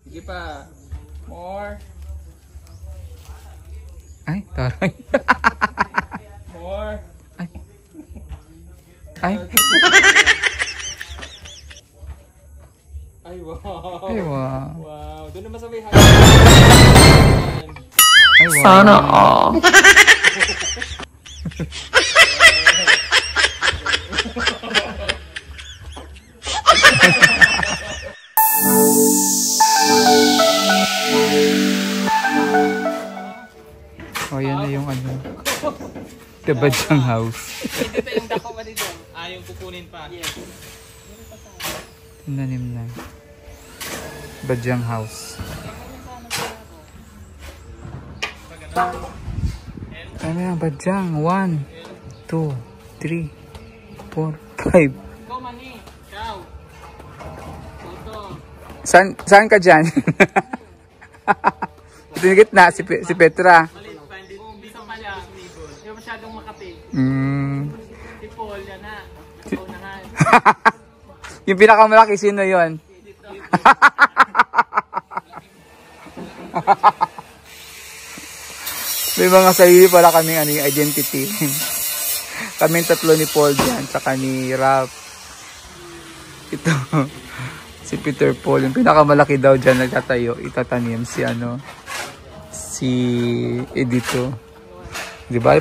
Sige pa. More. Ay, taray. More. Ay. Ay. Ay, wow. Ay, wow. Wow. Doon naman sa may Ay, wow. Sana all. Oh, yan na yung ano. The Badyang House. Ito yung dako ba dito? Yung kukunin pa. Yes. Tinanim na. Badyang House. Ano yan? Badyang. 1, 2, 3, 4, 5. Ikaw, Mani. Ikaw. Ito. Saan ka dyan? Ito yung gitna, si Petra. Malit pa. Hindi sa pala. Hindi masyadong makapit. Si Paul, yan na. Naunahan. Yung pinakamalaki, sino yun? May mga sarili pala kaming identity. Kaming tatlo ni Paul dyan, saka ni Ralph. Ito, si Peter Paul. Yung pinakamalaki daw dyan nagtatayo, itatanim si si Edito. Diba?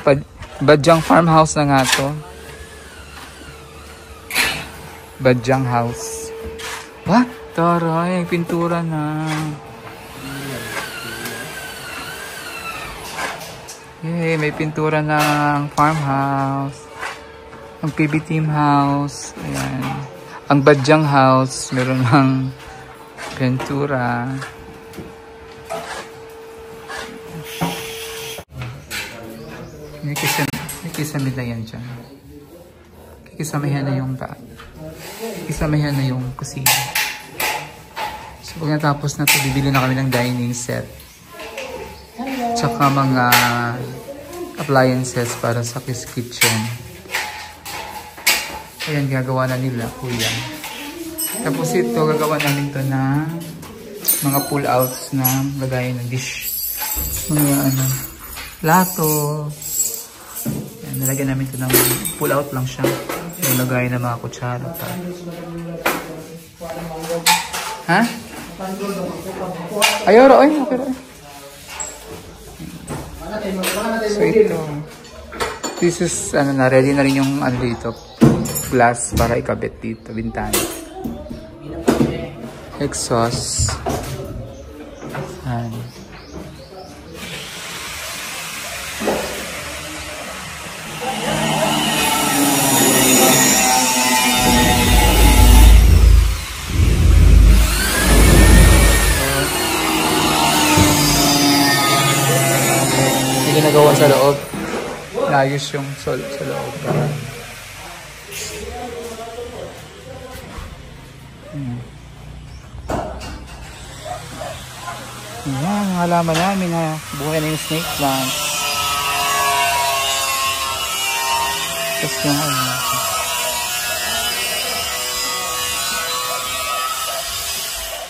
Badyang farmhouse na nga to. Badyang house. What? Taray, pintura na. Yay, may pintura ng farmhouse. Ang PB Team house. Ayan. Ang Badyang house, meron ng pintura. May kisamihan yan dyan. Kisamihan na yung kisamihan na yung kusina. So pag natapos na ito, bibili na kami ng dining set. Tsaka mga appliances para sa kitchen. Ayan, gagawa na nila, kuya. Tapos ito, gagawa namin ito na mga pull-outs na lagayan ng dish. Mga plato. Ayan, nalagyan namin ito ng pull-out lang siya. Yung lagayan ng mga kutsara. Ha? Ayoro, ay, okay rin. So ito, this is, ready na rin yung dito, glass para ikabit dito, bintana. Exhaust. Ginagawa sa loob. Naayos yung sol sa loob. Ayan, ang halaman namin na buhay na yung snake plant. Tapos yung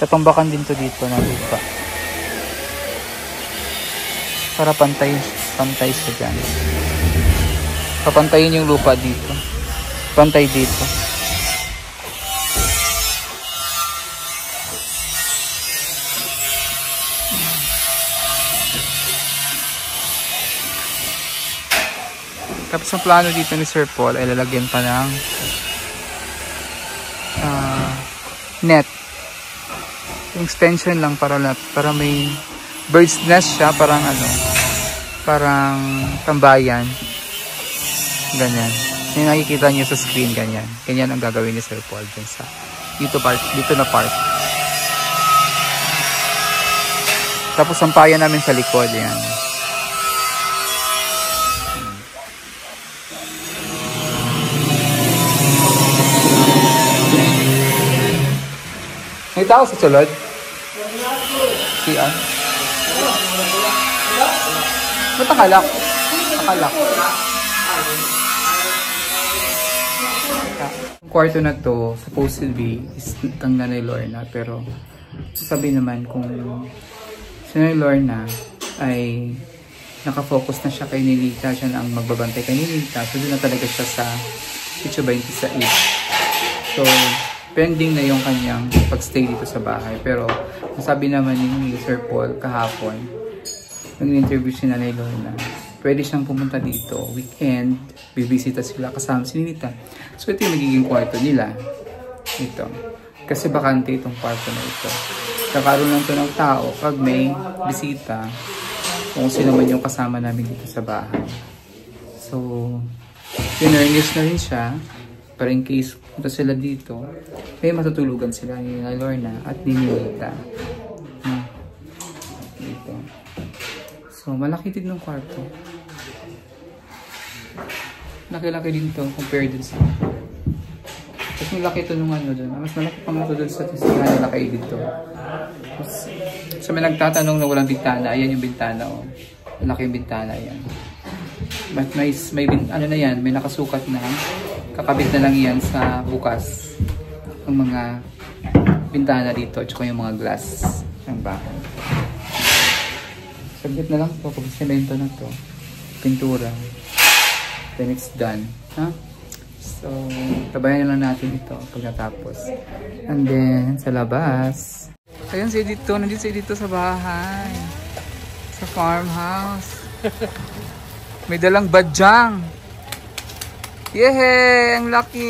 tatumbakan din to dito na lupa. Para pantay siya dyan. Papantayin yung lupa dito. Pantay dito. Tapos ang plano dito ni Sir Paul ay lalagyan pa ng net. Yung extension lang para may bird's nest siya, parang parang tambayan. Ganyan. Yung nakikita niyo sa screen, ganyan. Ganyan ang gagawin ni Sir Paul dyan sa dito na part. Tapos sampayan namin sa likod, yan. May tao sa sulod? Sian? Ba't nakalak? Nakalak. kwarto na to, supposedly, is kang Nanay Lorna. Pero, sabi naman kung si Nanay Lorna ay nakafocus na siya kay Ninita, siya na ang magbabantay kay Ninita. So, doon na talaga siya sa Sitio 26. So, pending na yung kanyang pagstay dito sa bahay. Pero, sabi naman ni Sir Paul kahapon, nung interview si Nanay Lorna, pwede siyang pumunta dito. Weekend, bibisita sila kasama si Ninita. So, ito yung magiging kwarto nila. Ito. Kasi bakante itong kwarto na ito. Kakaroon lang ito ng tao pag may bisita kung sino man yung kasama namin dito sa bahay. So, pinarnish na rin siya para in case punta sila dito, may matutulugan sila ni Lorna at ni Ninita. Dito. So, malaki din ng kwarto. Laki-laki din to compared din sa... Mas malaki ito nung ano dun. Mas malaki pang ito dun sa nalaki dito. So, may nagtatanong na walang bintana. Ayan yung bintana. Oh. Malaki yung bintana. Ayan. But may ano na yan, may nakasukat na. Kakabit na lang yan sa bukas. Ang mga bintana dito. At yung mga glass ng bahay. Sabit na lang to. Pag semento na to. Pintura. Then it's done. Huh? So, tabayan na lang natin ito pag natapos. And then, sa labas. Ayun siya dito. Nandito siya dito sa bahay. Sa farmhouse. May dalang badyang. Yehe! Ang laki!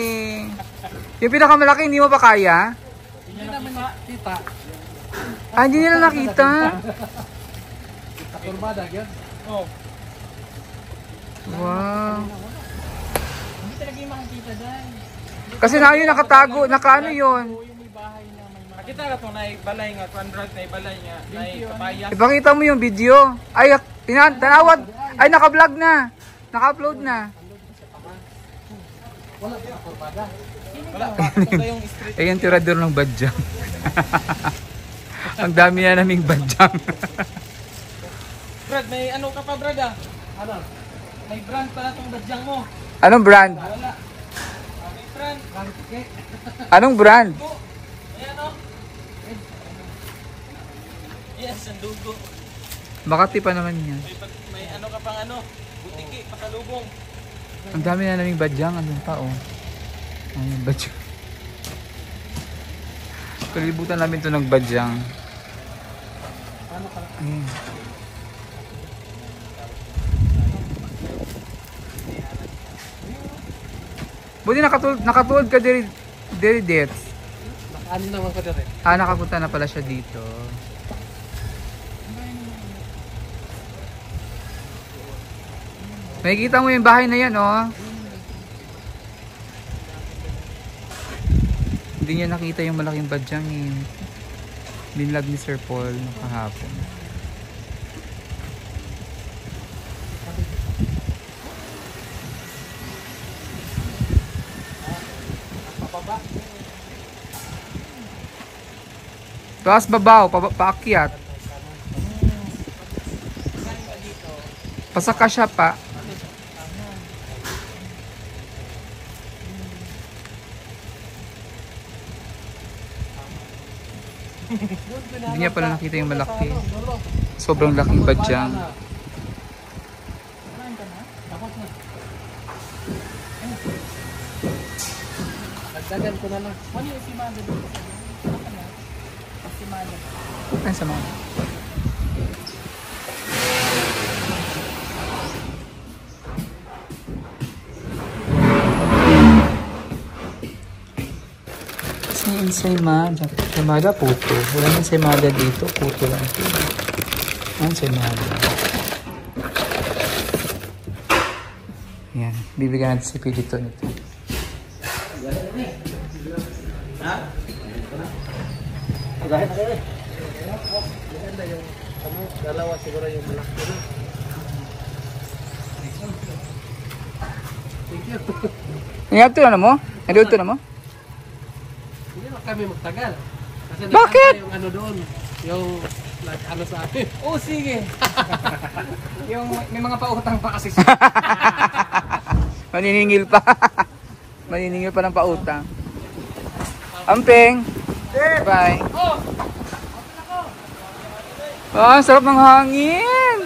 Yung pinakamalaki, hindi mo pa kaya? Hindi naman nakita. Ah, hindi nila nakita. Turbada, yun? Oo. Wow. Hindi talaga yung makikita dahil. Kasi na yun, nakatago. Nakaano yun? Yung may bahay na may makikita ka ito na balay nga, 200 na balay nga, na kabayan. Ipakita mo yung video. Ay, tanawad. Ay, naka-vlog na. Naka-upload na. Wala pa, turbada. Wala pa, yung street. Ayan, tirador ng badyang. Ang dami na naming badyang. Brad, may ano ka pa, Brad ah? Ano? May brand pala itong badyang mo. Anong brand? Wala. May brand. Anong brand? Ayan o. Yes, ang dugo. Makati pa naman yan. May ano ka pang ano, butiki, pasalubong. Ang dami na naming badyang. Anong pa oh. Ayun, badyang. Kalibutan namin ito ng badyang. Ayun. Buti nakatulad ka diri dets. Ano naman ka dere? Ah, nakapunta na pala siya dito. Makikita mo yung bahay na yan, oh. Hindi niya nakita yung malaking badyang eh. Binlog ni Sir Paul kahapon. Taas babaw, paakyat. Pasaka siya pa. Hindi niya pala nakita yung malaki. Sobrang laking badyang. Dagdagan ko na lang. Ano yung simada dito? Simada. Ay, sa mga. Kasi yung ensaymada. Ensaymada, puto. Wala nang ensaymada dito. Puto lang ito. Ang ensaymada. Yan. Bibigyan natin si Pilito nito. Ha? Dahil na rin. Maganda yung dalawa siguro yung malaki na. Thank you. Ngayon na mo? Naluto na mo? Hindi na kami magtagal. Kasi bakit? Yung ano doon, yung ano sa akin. Oh, sige. Yung may mga pautang pa kasi siya. Maniningil pa. Maniningil pa ng pautang. Amping! Bye! Ah, sarap ng hangin!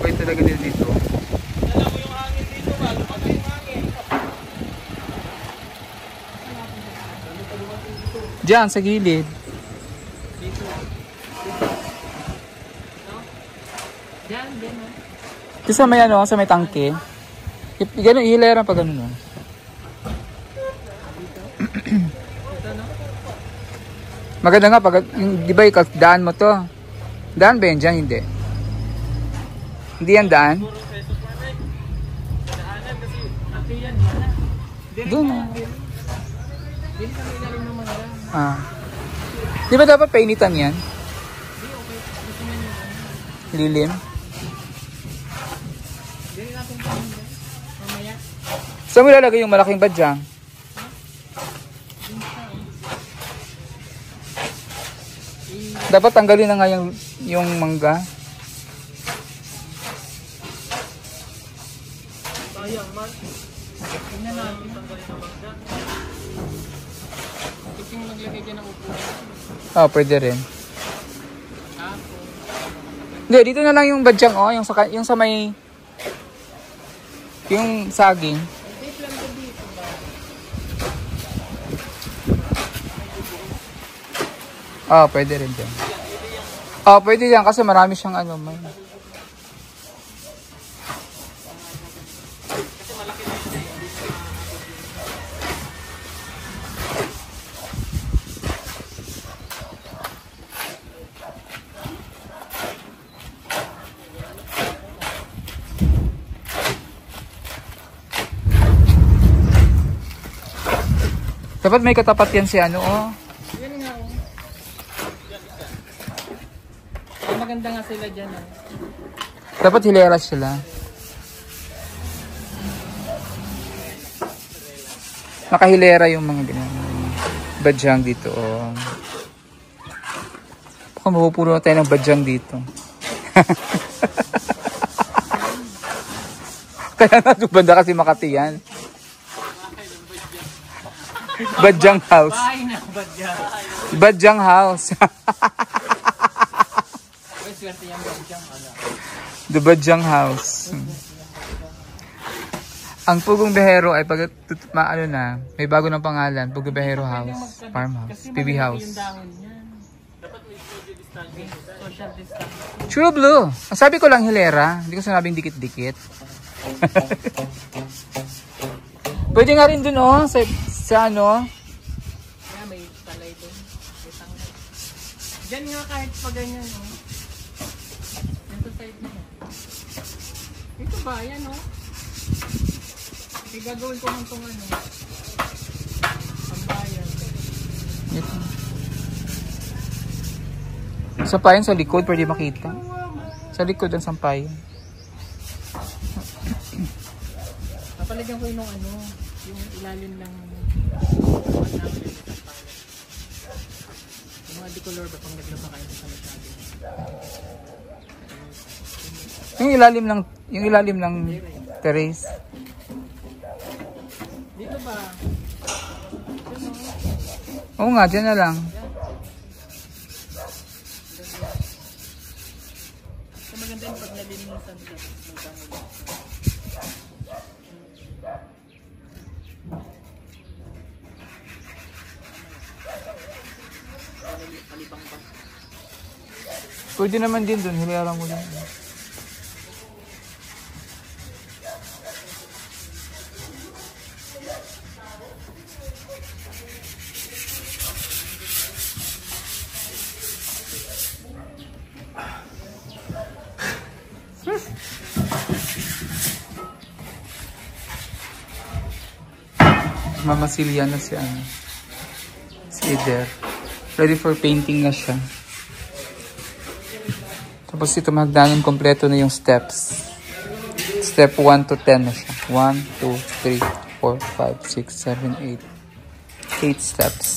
Wait talaga nila dito. Alam mo yung hangin dito ba? Lumaki yung hangin. Diyan, sa gilid. Dito. No? Diyan, diyan. Ito sa may ano, sa may tangke. Ganun, ihilera pa ganun. No? Maganda nga, pag, yung, di ba daan mo to? Daan ba yan dyan? Hindi. Hindi yan daan? Puro sa supermarket. Daanan kasi natin yan. Mana. Doon. Dili kami ilalim ng mga daan. Ah. Di ba dapat painitan yan? Hindi, okay. Gusto nyo yung Lilim? Dili natin kami dyan. Mamaya. Saan mo ilalagay yung malaking badyang? Dapat tanggalin na nga yung mangga. Sayang man. Tingnan natin. Tanggalin ang mangga. Gusto nyo maglagay dyan ng upo. Ah, pwede rin. Tapos. Hindi, dito na lang yung badyang, oh. Yung sa may... Yung saging. Wait lang ko dito ba? Ah, pwede rin dyan. Ah, pwede yan kasi marami siyang ano. May... Dapat may katapat yan si ano, oh. Yan nga oh. Ay, maganda nga sila dyan oh. Dapat hileras sila. Nakahilera yung mga ganyan. Badyang dito, oh. Baka mapupuno na tayo ng badyang dito. Kaya nga banda kasi Makati yan. Badyang house. Bahay na badyang. Badyang house. Uy, swerte yung badyang. The Badyang house. Ang Pugong Behero ay pag ano na, may bago ng pangalan, Pugong Behero House, Farmhouse, PB House. Yung dahon niyan. Dapat may social distancing. Social distancing. True Blue. Ang sabi ko lang hilera, hindi ko sinabing dikit-dikit. Pwede nga rin dun oh, sa ano. Kaya may talay doon. May tanggal. Diyan nga kahit pa ganyan oh. Yan sa side na yan. Ito ba? Yan oh. Gagawin ko ng itong ano. Pambayan. Ito. Sampayan sa likod, pwede makita. Sa likod ang sampayan. Napalagyan ko yung ano, yung ilalim ng yung mga decolor ba pang naglaba kayo sa masyado. Yung ilalim ng terrace. Dito ba? Oo nga, dyan na lang. So maganda yung pag nalinisan dyan. Pwede naman din dun, hilera mo din. Mamasilya na si ano, si Eder. Ready for painting na siya. Tapos ito magdanan kompleto na yung steps. Step 1 to 10 na siya. 1, 2, 3, 4, 5, 6, 7, 8. 8 steps.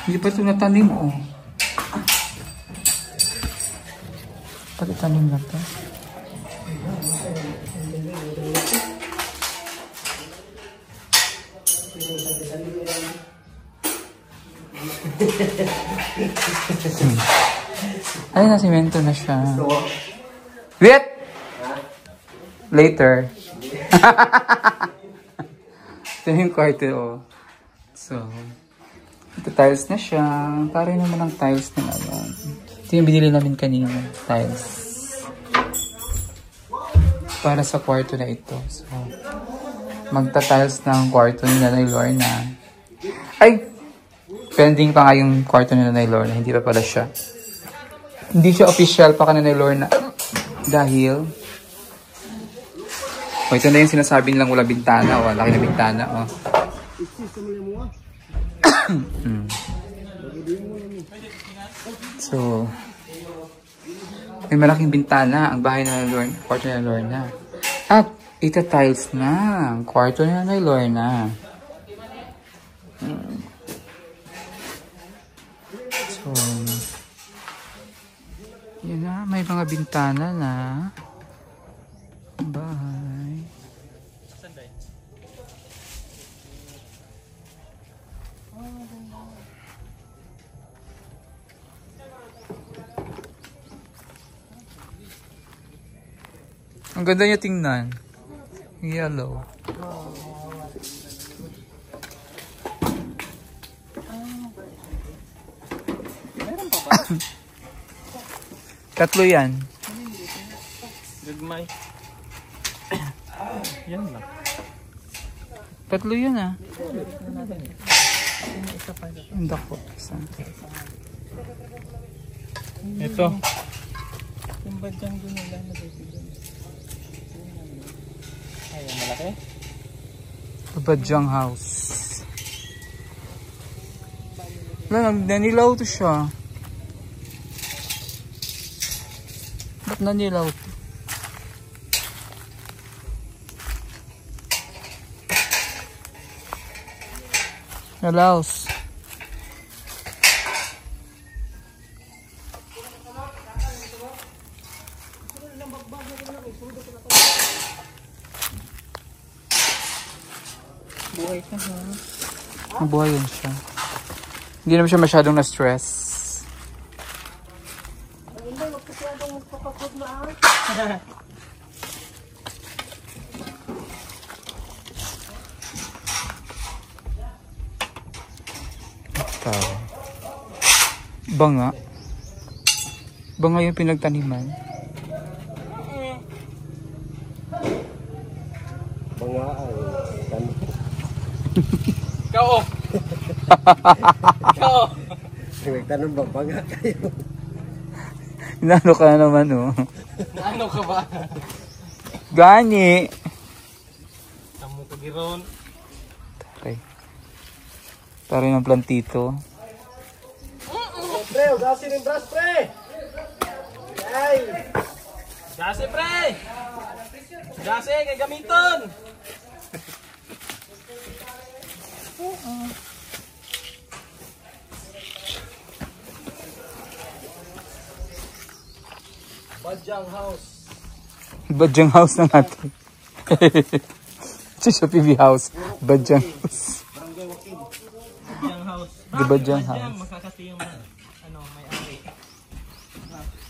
Hindi pa ito natanim, oh. Pati tanim na ito. Ay, nasimento na siya. Wait! Later. Ito yung kwarto, oh. So, ito tiles na siya. Parang naman ang tiles na naman. Ito yung binili namin kanina, tiles. Para sa kwarto na ito. So, magta-tiles na ang kwarto ni Nanay Lorna. Ay! Pending pa nga yung kwarto ni Nanay Lorna. Hindi pa pala siya. Hindi siya official pa ka Nanay Lorna. Dahil... O, ito na yung sinasabi nilang wala bintana. O, laki na bintana. O. So, may malaking bintana ang bahay na Lorna, kwarto na Lorna. At ita-tiles na ang kwarto na Lorna. So, yun na, may mga bintana na bahay. Ang ganda niya tingnan. Yellow. Meron pa ba? Tatlo yan. Gagmay. Yan lang. Tatlo yan ah. Isa pa. Ang dako. Isa. Ito. Yung badyang doon nila na bibigyan. Ayan, malaki. Badyang house. Wala, nanilaw to siya. Ba't nanilaw to? Nalaos. Buhay ka ha. Mabuhay yun siya. Hindi naman siya masyadong na-stress. Ito. Banga. Banga yung pinagtaniman. Ikaw! Ikaw! Nagtanong ba banga kayo? Inano ka naman oh. Ano ka ba? Gani! Tamo ka giron. Okay. Taray ng plantito. Pre, ugasin yung brush, pre! Ay! Gase pre! Gase kay gamiton! Badyang house. Badyang house na natin. Sa PV house. Badyang house. Badyang house. The Badyang house. Makakati yung ano, may ari.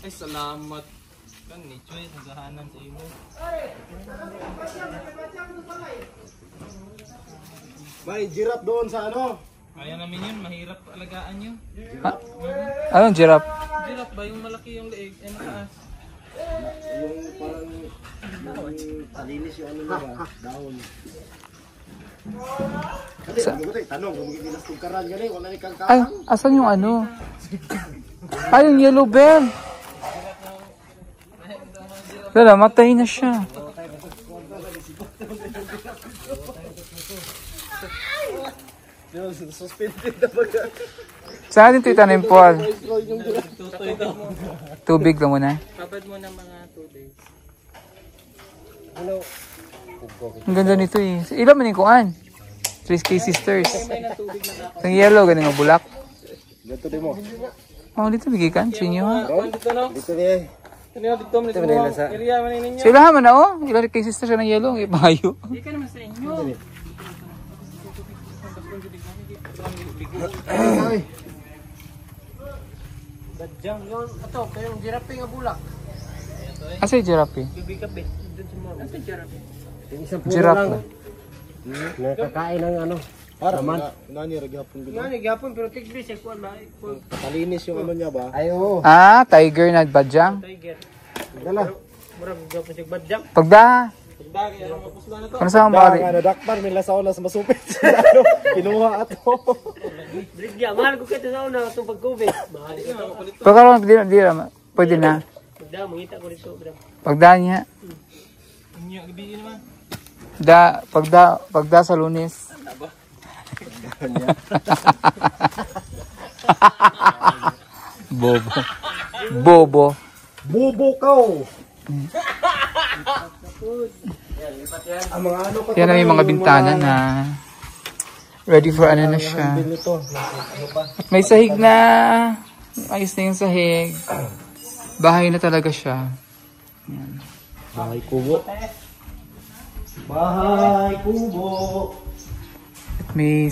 Ay, salamat. Kan ni Choy, nagahanan sa imo. May giraffe doon sa ano? Kaya namin yun, mahirap alagaan yun. Anong giraffe? Giraffe ba yung malaki yung leeg? Ano taas? Yung parang talinis yung ano nila, dahon. Kasi tanong, kung magiging tugkaran gani, wala ni kang Ay, asan yung ano? Ay, yung yellow bell. Wala, matay na siya. Suspended na ba ka? Saan din ito itanim, Paul? Tutoy daw. Tubig lang muna. Babad mo na mga 2 days. Ano? Ang ganda nito eh. Ilan man yung kuan? 3K Sisters. May na tubig na dapat. Ang yellow, ganing ang bulak. Ito din mo. Oh, dito bigikan sa inyo. Dito no. Dito din. Dito mo. Area man ninyo. Sila man na oh. Ilan kay sister siya ng yellow. Ibayo. Di ka naman sa inyo. Ay. Badyang yun. Ato, kayong giraffe nga bulak. Asa yung giraffe? Gabi-gabi. Asa giraffe? Yung isang puno Giraffe. lang. Nakakain ng ano. Raman. Nani ragyapon gid. Nga nagyapon pero tigris ay kuan ba? Katalinis yung ano niya ba? Ay oo. Ah, tiger na badyang. Tiger. Dala. Murag gyapon sig badyang. Pagda. Pagdagi ano mapusla na to. Ano sa mga Nga nadakpan nila sa olas masupit. Ano, kinuha ato. Brigya, mahal ko kito sa una itong pag-COVID. Mahal ko ito. Pagkaroon, di na. Pwede na. Pagda, mangita ko dito, bro. Pagda niya. Inyo, gabi naman. Pagda sa Lunes. Bobo. Bobo. Bubo kaw. Ang mga ano pa. Yan na yung mga bintana na ready for ano na siya. Nito. At may sahig na. Ayos na yung sahig. Bahay na talaga siya. Bahay kubo. Bahay kubo. At may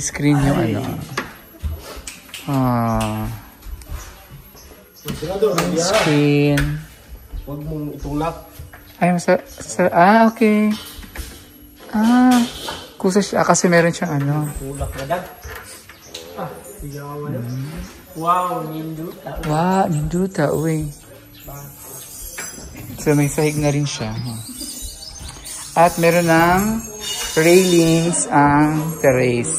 screen yung ano. May screen. Huwag mong itulak. Ay, okay. Kusa siya. Kasi meron siyang ano. Tulak na dag. Wow, ninduta. Wow, ninduta. Uy. So, may sahig na rin siya. At meron ng railings ang terrace.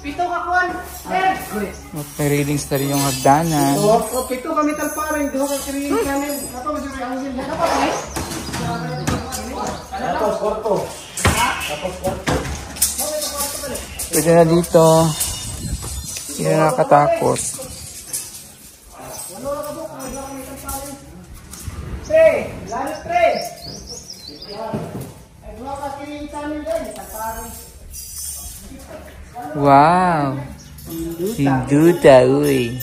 Pito ka kuan. At may railings na rin yung hagdanan. Pito kami talparin, duha ka kiring kanin. Ato mo jud ang silya. Dapat ay. Tapos kwarto. Pwede na dito. Hindi na nakatakot. Lalos 3. Ay duha ka kiring kanin din, talparin. Wow! Hinduta, uy.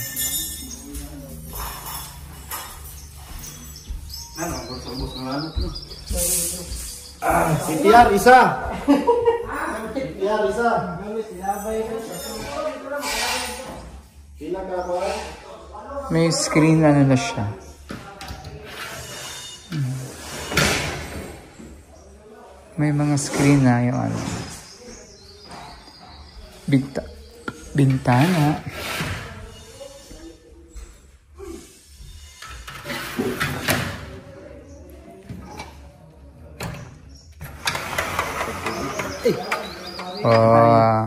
CTR isa. CTR isa. Pila ka ba? May screen ano na siya. May mga screen na yung ano. Bintana. Oh.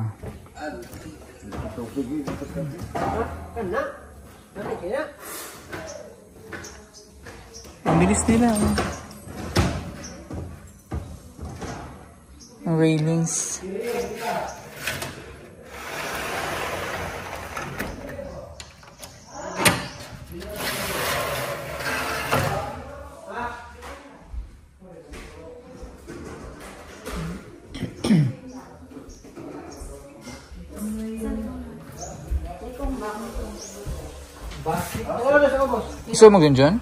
Ang bilis nila. Ang railings. Gusto mo ganyan?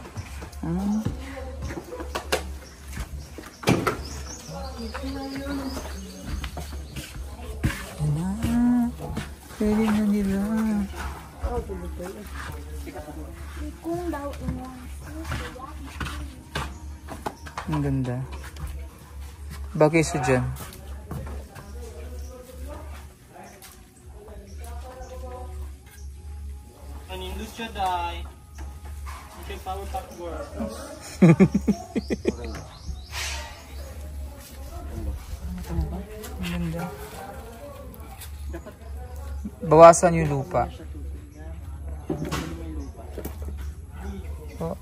Pwede na nila. Ang ganda. Bagay sa dyan. Anindot siya dai. Okay, power pack board. Ang ganda. Bawasan yung lupa. Oh.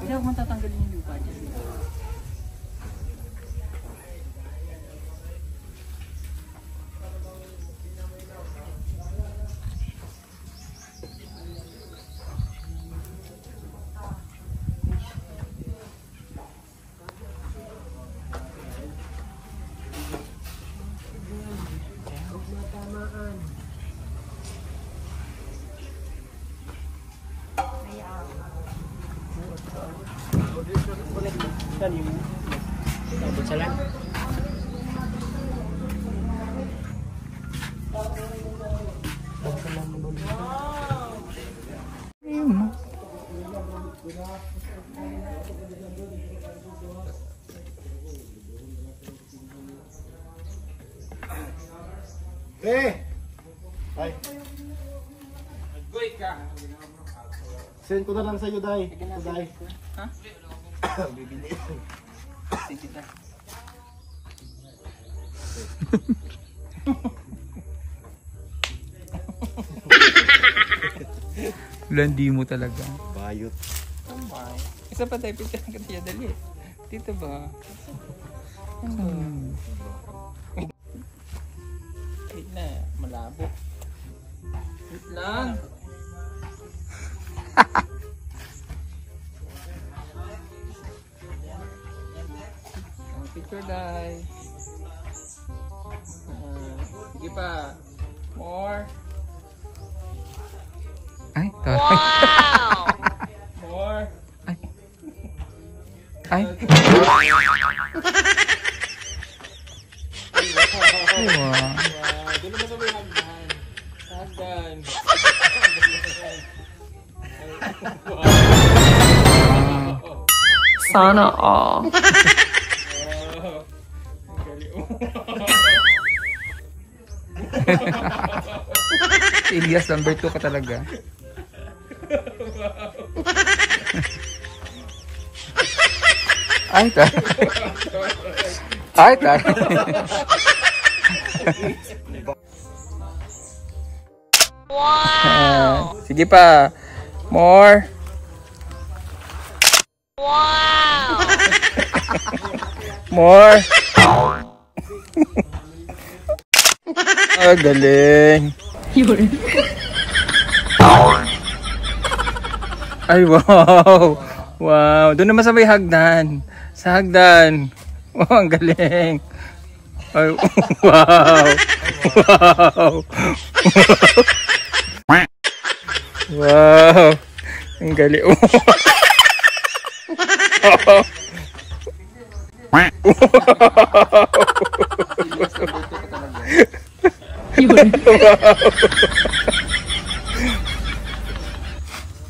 Hindi ako matatanggalin yung lupa dyan. Yan yung abot sa lang. Ay. Goy ka. Send ko na lang sa'yo, Day. Day. Ha? Bibili. Sige na. Landi mo talaga. Bayot. Oh my. Isa pa tayo picture ka tayo dali. Dito ba? Wait na. Malabo. Wait lang. Picture die. Sige pa. More. Ay, taray. More. Ay. Wow. Doon naman sabi hagdan. Hagdan. Sana all. Si Elias, number 2 ka talaga. Ay, taray. Ay, taray. Wow! Sige pa. More. Wow! More. Ah, galing. Yun. Ay, wow. Wow. Doon naman sabay hagdan. Sa hagdan. Wow, ang galing. Ay, wow. Wow. Wow. Ang galing. Yun.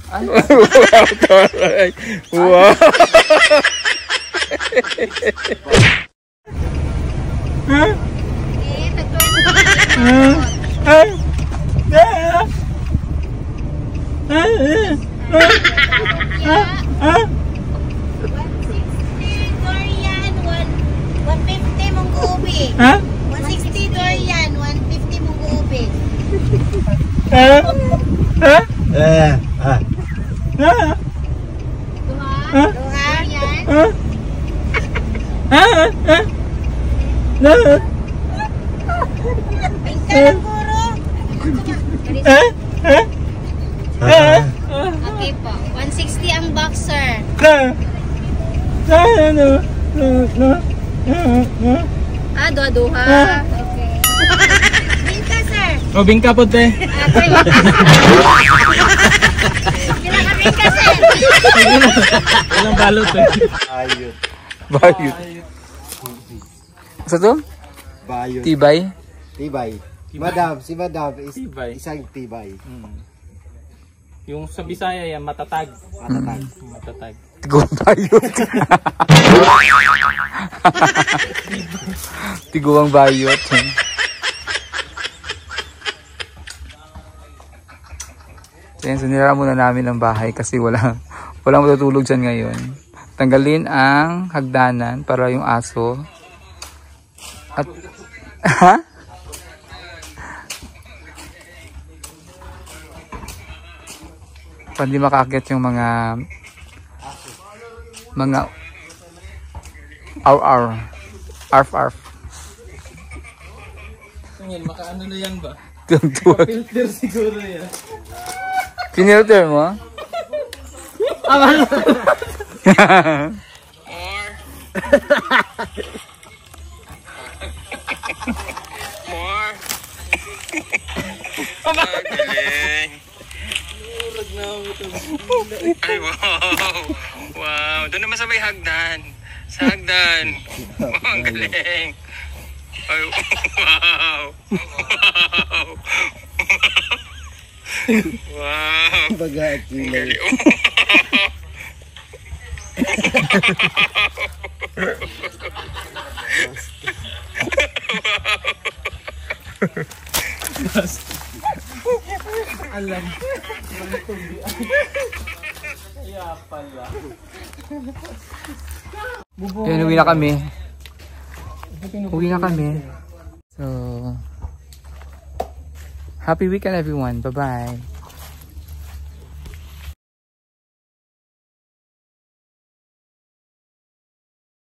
Wow, taray. Wow. Dorian, 150 munggo ubi. Ha? 160 Dorian, 150 munggo ubi. Ha? Ha? Duha? Ha? Dorian. Ha? Ha? Ha? Ha? Bingka ng puro. Ha? Ha? Ha? Okay po. 160 ang boxer. Ha? Ha? Ano? No? Ah, duha. Okay. Bingka, sir. O, bingka po, te. Okay. Pinaka-bingka, sir. Walang balot, eh. Bayot. Bayot. Sa to? Bayot. Tibay? Tibay. Madam, si Madam is Tibay. isang tibay. Yung sa Bisaya yan, matatag. Matatag. Matatag. Tiguang bayot. Tiguang bayot. So nira muna namin ang bahay kasi walang matutulog dyan ngayon. Tanggalin ang hagdanan para yung aso. At, ha? Para di makakit yung mga arf. Ngayon, makaano na yan ba? Tuwag. Filter siguro yan. Pinilter mo? Galing. Ay, wow. Wow, doon naman sabay hagdan. Sa hagdan. Wow, ang galing. Ay, wow. Wow. Wow. Baga at Ang kilay. galing. Alam. Yun, uwi na kami. Uwi na kami. So, happy weekend everyone. Bye-bye.